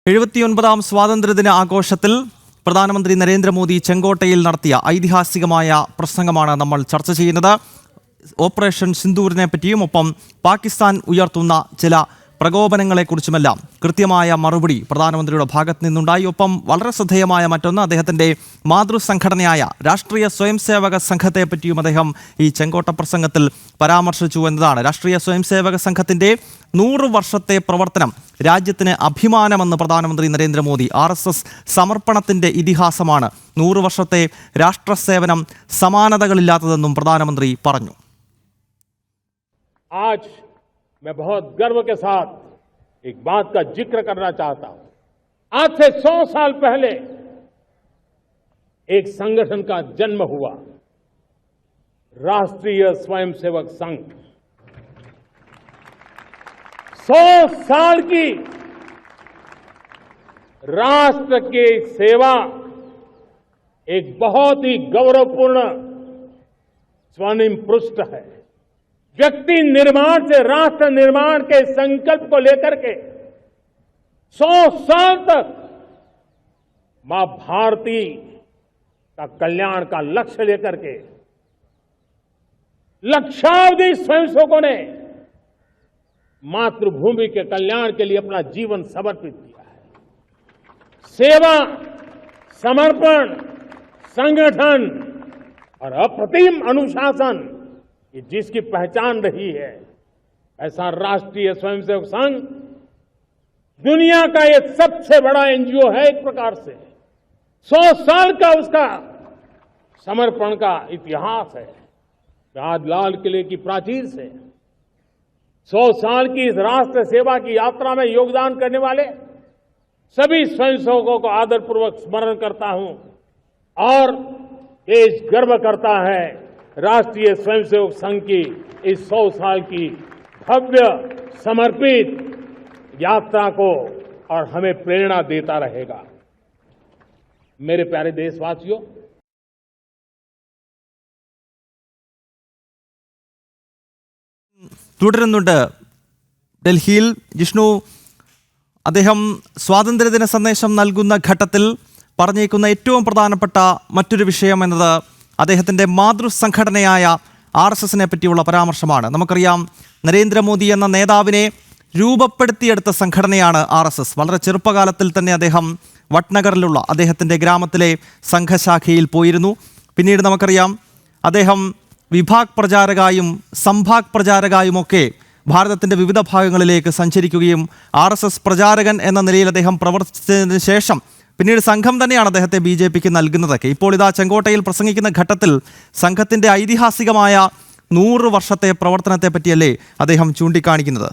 79ാം സ്വാതന്ത്ര്യദിന ആഘോഷത്തിൽ പ്രധാനമന്ത്രി നരേന്ദ്രമോദി ചെങ്കോട്ടയിൽ നടത്തിയ ഐതിഹാസികമായ പ്രസംഗമാണ് നമ്മൾ ചർച്ച ചെയ്യുന്നത്. ഓപ്പറേഷൻ സിന്ദൂരിനെ പറ്റിയും ഒപ്പം പാകിസ്ഥാൻ ഉയർത്തുന്ന ചില പ്രകോപനങ്ങളെക്കുറിച്ചുമെല്ലാം കൃത്യമായ മറുപടി പ്രധാനമന്ത്രിയുടെ ഭാഗത്ത് നിന്നുണ്ടായി. ഒപ്പം വളരെ ശ്രദ്ധേയമായ മറ്റൊന്ന്, അദ്ദേഹത്തിൻ്റെ മാതൃസംഘടനയായ രാഷ്ട്രീയ സ്വയംസേവക സംഘത്തെ പറ്റിയും അദ്ദേഹം ഈ ചെങ്കോട്ട പ്രസംഗത്തിൽ പരാമർശിച്ചു എന്നതാണ്. രാഷ്ട്രീയ സ്വയംസേവക സംഘത്തിൻ്റെ 100 വർഷത്തെ പ്രവർത്തനം രാജ്യത്തിന് അഭിമാനമെന്ന് പ്രധാനമന്ത്രി നരേന്ദ്രമോദി. RSS സമർപ്പണത്തിൻ്റെ ഇതിഹാസമാണ് 100 വർഷത്തെ രാഷ്ട്രസേവനം സമാനതകളില്ലാത്തതെന്നും പ്രധാനമന്ത്രി പറഞ്ഞു. मैं बहुत गर्व के साथ एक बात का जिक्र करना चाहता हूं। आज से 100 साल पहले एक संगठन का जन्म हुआ, राष्ट्रीय स्वयंसेवक संघ। 100 साल की राष्ट्र की सेवा एक बहुत ही गौरवपूर्ण स्वर्णिम पृष्ठ है। व्यक्ति निर्माण से राष्ट्र निर्माण के संकल्प को लेकर के 100 साल तक मां भारती का कल्याण का लक्ष्य लेकर के लक्षावधि स्वयंसेवकों ने मातृभूमि के कल्याण के लिए अपना जीवन समर्पित किया है। सेवा, समर्पण, संगठन और अप्रतिम अनुशासन ये जिसकी पहचान रही है, ऐसा राष्ट्रीय स्वयंसेवक संघ दुनिया का ये सबसे बड़ा NGO है। एक प्रकार से 100 साल का उसका समर्पण का इतिहास है। आज लाल किले की प्राचीर से 100 साल की इस राष्ट्र सेवा की यात्रा में योगदान करने वाले सभी स्वयंसेवकों को आदरपूर्वक स्मरण करता हूं और देश गर्व करता है राष्ट्रीय स्वयंसेवक संघ की इस 100 साल की भव्य समर्पित यात्रा को, और हमें प्रेरणा देता रहेगा। मेरे प्यारे देशवासियों, തുടരുന്നുണ്ട് ഡൽഹിയിൽ ജിഷ്ണു. അദ്ദേഹം സ്വാതന്ത്ര്യദിന സന്ദേശം നൽകുന്ന ഘട്ടത്തിൽ പറഞ്ഞേക്കുന്ന ഏറ്റവും പ്രധാനപ്പെട്ട മറ്റൊരു വിഷയം എന്നത് അദ്ദേഹത്തിൻ്റെ മാതൃസംഘടനയായ RSSനെ പറ്റിയുള്ള പരാമർശമാണ്. നമുക്കറിയാം, നരേന്ദ്രമോദി എന്ന നേതാവിനെ രൂപപ്പെടുത്തിയെടുത്ത സംഘടനയാണ് RSS. വളരെ ചെറുപ്പകാലത്തിൽ തന്നെ അദ്ദേഹം വട്നഗറിലുള്ള അദ്ദേഹത്തിൻ്റെ ഗ്രാമത്തിലെ സംഘശാഖയിൽ പോയിരുന്നു. പിന്നീട് നമുക്കറിയാം, അദ്ദേഹം വിഭാഗ് പ്രചാരകായും സംഭാഗ് പ്രചാരകായുമൊക്കെ ഭാരതത്തിൻ്റെ വിവിധ ഭാഗങ്ങളിലേക്ക് സഞ്ചരിക്കുകയും RSS പ്രചാരകൻ എന്ന നിലയിൽ അദ്ദേഹം പ്രവർത്തിച്ചതിന് ശേഷം പിന്നീട് സംഘം തന്നെയാണ് അദ്ദേഹത്തെ BJPക്ക് നൽകുന്നതൊക്കെ. ഇപ്പോൾ ഇതാ ചെങ്കോട്ടയിൽ പ്രസംഗിക്കുന്ന ഘട്ടത്തിൽ സംഘത്തിൻ്റെ ഐതിഹാസികമായ 100 വർഷത്തെ പ്രവർത്തനത്തെ പറ്റിയല്ലേ അദ്ദേഹം ചൂണ്ടിക്കാണിക്കുന്നത്?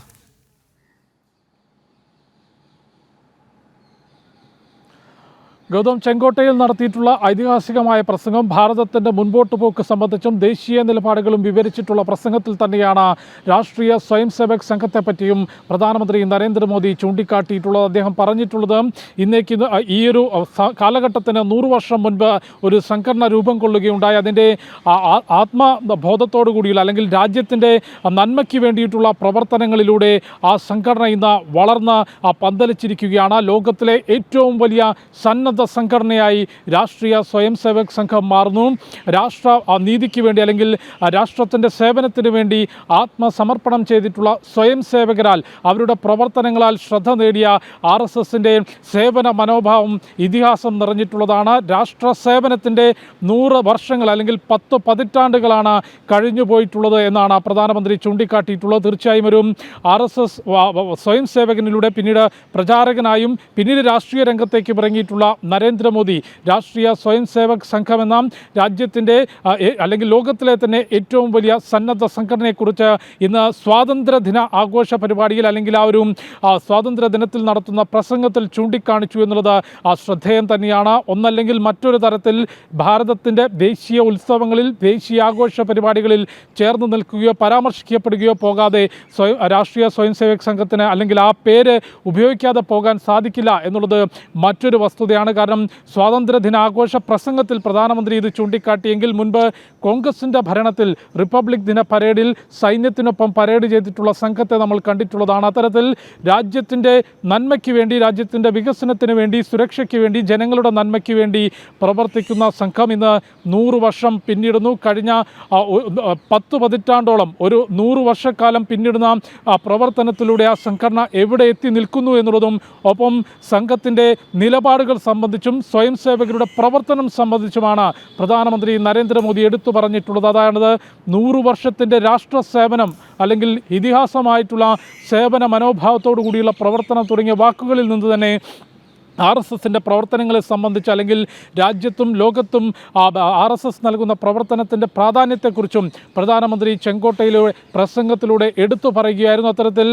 ഗൗതം, ചെങ്കോട്ടയിൽ നടത്തിയിട്ടുള്ള ഐതിഹാസികമായ പ്രസംഗം ഭാരതത്തിൻ്റെ മുൻപോട്ട് പോക്ക് സംബന്ധിച്ചും ദേശീയ നിലപാടുകളും വിവരിച്ചിട്ടുള്ള പ്രസംഗത്തിൽ തന്നെയാണ് രാഷ്ട്രീയ സ്വയംസേവക് സംഘത്തെപ്പറ്റിയും പ്രധാനമന്ത്രി നരേന്ദ്രമോദി ചൂണ്ടിക്കാട്ടിയിട്ടുള്ളത്. അദ്ദേഹം പറഞ്ഞിട്ടുള്ളത്, ഇന്നേക്ക് ഈ ഒരു കാലഘട്ടത്തിന് 100 വർഷം മുൻപ് ഒരു സംഘടന രൂപം കൊള്ളുകയുണ്ടായി. അതിൻ്റെ ആത്മബോധത്തോടു കൂടിയുള്ള അല്ലെങ്കിൽ രാജ്യത്തിൻ്റെ നന്മയ്ക്ക് വേണ്ടിയിട്ടുള്ള പ്രവർത്തനങ്ങളിലൂടെ ആ സംഘടന ഇന്ന് വളർന്ന് പന്തലിച്ചിരിക്കുകയാണ്. ലോകത്തിലെ ഏറ്റവും വലിയ സന്നദ്ധ സംഘടനയായി രാഷ്ട്രീയ സ്വയംസേവക് സംഘം മാറുന്നു. രാഷ്ട്ര നീതിക്ക് വേണ്ടി അല്ലെങ്കിൽ രാഷ്ട്രത്തിൻ്റെ സേവനത്തിന് വേണ്ടി ആത്മസമർപ്പണം ചെയ്തിട്ടുള്ള സ്വയംസേവകരാൽ അവരുടെ പ്രവർത്തനങ്ങളാൽ ശ്രദ്ധ നേടിയ RSSൻ്റെ സേവന മനോഭാവം ഇതിഹാസം നിറഞ്ഞിട്ടുള്ളതാണ്. രാഷ്ട്ര സേവനത്തിൻ്റെ 100 വർഷങ്ങൾ അല്ലെങ്കിൽ 10 പതിറ്റാണ്ടുകളാണ് കഴിഞ്ഞു പോയിട്ടുള്ളത് എന്നാണ് പ്രധാനമന്ത്രി ചൂണ്ടിക്കാട്ടിയിട്ടുള്ളത്. തീർച്ചയായും ഒരു RSS സ്വയംസേവകനിലൂടെ പിന്നീട് പ്രചാരകനായും പിന്നീട് രാഷ്ട്രീയ രംഗത്തേക്ക് ഇറങ്ങിയിട്ടുള്ള നരേന്ദ്രമോദി രാഷ്ട്രീയ സ്വയംസേവക് സംഘമെന്ന രാജ്യത്തിൻ്റെ അല്ലെങ്കിൽ ലോകത്തിലെ തന്നെ ഏറ്റവും വലിയ സന്നദ്ധ സംഘടനയെക്കുറിച്ച് ഇന്ന് സ്വാതന്ത്ര്യദിന ആഘോഷ പരിപാടിയിൽ അല്ലെങ്കിൽ ആ ഒരു സ്വാതന്ത്ര്യ ദിനത്തിൽ നടത്തുന്ന പ്രസംഗത്തിൽ ചൂണ്ടിക്കാണിച്ചു എന്നുള്ളത് ശ്രദ്ധേയം തന്നെയാണ്. ഒന്നല്ലെങ്കിൽ മറ്റൊരു തരത്തിൽ ഭാരതത്തിൻ്റെ ദേശീയ ഉത്സവങ്ങളിൽ ദേശീയ ആഘോഷ പരിപാടികളിൽ ചേർന്ന് നിൽക്കുകയോ പരാമർശിക്കപ്പെടുകയോ പോകാതെ രാഷ്ട്രീയ സ്വയംസേവക് സംഘത്തിന് അല്ലെങ്കിൽ ആ പേര് ഉപയോഗിക്കാതെ പോകാൻ സാധിക്കില്ല എന്നുള്ളത് മറ്റൊരു വസ്തുതയാണ്. കാരണം സ്വാതന്ത്ര്യ ദിനാഘോഷ പ്രസംഗത്തിൽ പ്രധാനമന്ത്രി ഇത് ചൂണ്ടിക്കാട്ടിയെങ്കിൽ മുൻപ് കോൺഗ്രസിൻ്റെ ഭരണത്തിൽ റിപ്പബ്ലിക് ദിന പരേഡിൽ സൈന്യത്തിനൊപ്പം പരേഡ് ചെയ്തിട്ടുള്ള സംഘത്തെ നമ്മൾ കണ്ടിട്ടുള്ളതാണ്. അത്തരത്തിൽ രാജ്യത്തിൻ്റെ നന്മയ്ക്ക് വേണ്ടി, രാജ്യത്തിൻ്റെ വികസനത്തിന് വേണ്ടി, സുരക്ഷയ്ക്ക് വേണ്ടി, ജനങ്ങളുടെ നന്മയ്ക്ക് വേണ്ടി പ്രവർത്തിക്കുന്ന സംഘം ഇന്ന് 100 വർഷം പിന്നിടുന്നു. കഴിഞ്ഞ 10 പതിറ്റാണ്ടോളം, ഒരു 100 വർഷക്കാലം പിന്നിടുന്ന പ്രവർത്തനത്തിലൂടെ ആ സംഘടന എവിടെ എത്തി നിൽക്കുന്നു എന്നുള്ളതും, ഒപ്പം സംഘത്തിൻ്റെ നിലപാടുകൾ സംബന്ധിച്ചും സ്വയം സേവകരുടെ പ്രവർത്തനം സംബന്ധിച്ചുമാണ് പ്രധാനമന്ത്രി നരേന്ദ്രമോദി എടുത്തു പറഞ്ഞിട്ടുള്ളത്. അതായത് 100 വർഷത്തിൻ്റെ രാഷ്ട്ര സേവനം അല്ലെങ്കിൽ ഇതിഹാസമായിട്ടുള്ള സേവന മനോഭാവത്തോടു കൂടിയുള്ള പ്രവർത്തനം തുടങ്ങിയ വാക്കുകളിൽ നിന്ന് തന്നെ RSSൻ്റെ പ്രവർത്തനങ്ങളെ സംബന്ധിച്ച്, അല്ലെങ്കിൽ രാജ്യത്തും ലോകത്തും RSS നൽകുന്ന പ്രവർത്തനത്തിൻ്റെ പ്രാധാന്യത്തെക്കുറിച്ചും പ്രധാനമന്ത്രി ചെങ്കോട്ടയിലൂടെ പ്രസംഗത്തിലൂടെ എടുത്തു പറയുകയായിരുന്നു. അത്തരത്തിൽ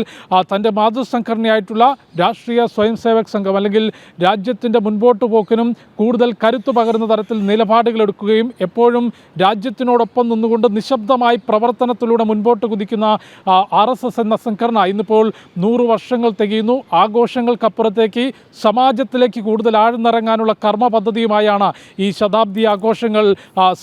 തൻ്റെ മാതൃസംഘടനയായിട്ടുള്ള രാഷ്ട്രീയ സ്വയം സേവക് സംഘം അല്ലെങ്കിൽ രാജ്യത്തിൻ്റെ മുൻപോട്ട് പോക്കിനും കൂടുതൽ കരുത്തു പകരുന്ന തരത്തിൽ നിലപാടുകൾ എടുക്കുകയും എപ്പോഴും രാജ്യത്തിനോടൊപ്പം നിന്നുകൊണ്ട് നിശബ്ദമായി പ്രവർത്തനത്തിലൂടെ മുൻപോട്ട് കുതിക്കുന്ന RSS എന്ന സംഘടന ഇന്നിപ്പോൾ 100 വർഷങ്ങൾ തികയുന്നു. ആഘോഷങ്ങൾക്കപ്പുറത്തേക്ക് സമാജത്തിലേക്ക് കൂടുതൽ ആഴ്ന്നിറങ്ങാനുള്ള കർമ്മ പദ്ധതിയുമായാണ് ഈ ശതാബ്ദി ആഘോഷങ്ങൾ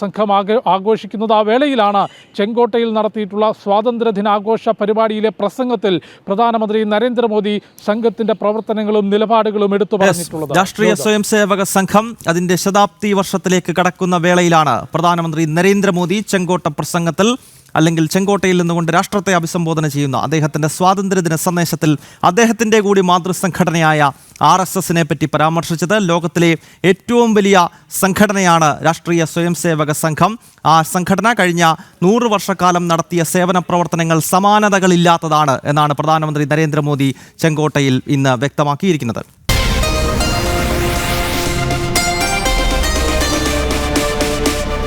സംഘം ആഘോഷിക്കുന്നത്. ആ വേളയിലാണ് ചെങ്കോട്ടയിൽ നടത്തിയിട്ടുള്ള സ്വാതന്ത്ര്യ ദിനാഘോഷ പരിപാടിയിലെ പ്രസംഗത്തിൽ പ്രധാനമന്ത്രി നരേന്ദ്രമോദി സംഘത്തിന്റെ പ്രവർത്തനങ്ങളും നിലപാടുകളും എടുത്തു പറഞ്ഞിട്ടുള്ളത്. രാഷ്ട്രീയ സ്വയം സേവക സംഘം അതിന്റെ ശതാബ്ദി വർഷത്തിലേക്ക് കടക്കുന്ന വേളയിലാണ് പ്രധാനമന്ത്രി നരേന്ദ്രമോദി ചെങ്കോട്ട പ്രസംഗത്തിൽ, അല്ലെങ്കിൽ ചെങ്കോട്ടയിൽ നിന്നുകൊണ്ട് രാഷ്ട്രത്തെ അഭിസംബോധന ചെയ്യുന്ന അദ്ദേഹത്തിൻ്റെ സ്വാതന്ത്ര്യദിന സന്ദേശത്തിൽ അദ്ദേഹത്തിൻ്റെ കൂടി മാതൃസംഘടനയായ RSSനെ പറ്റി പരാമർശിച്ചത്. ലോകത്തിലെ ഏറ്റവും വലിയ സംഘടനയാണ് രാഷ്ട്രീയ സ്വയം സേവക സംഘം. ആ സംഘടന കഴിഞ്ഞ 100 വർഷക്കാലം നടത്തിയ സേവന പ്രവർത്തനങ്ങൾ സമാനതകളില്ലാത്തതാണ് എന്നാണ് പ്രധാനമന്ത്രി നരേന്ദ്രമോദി ചെങ്കോട്ടയിൽ ഇന്ന് വ്യക്തമാക്കിയിരിക്കുന്നത്.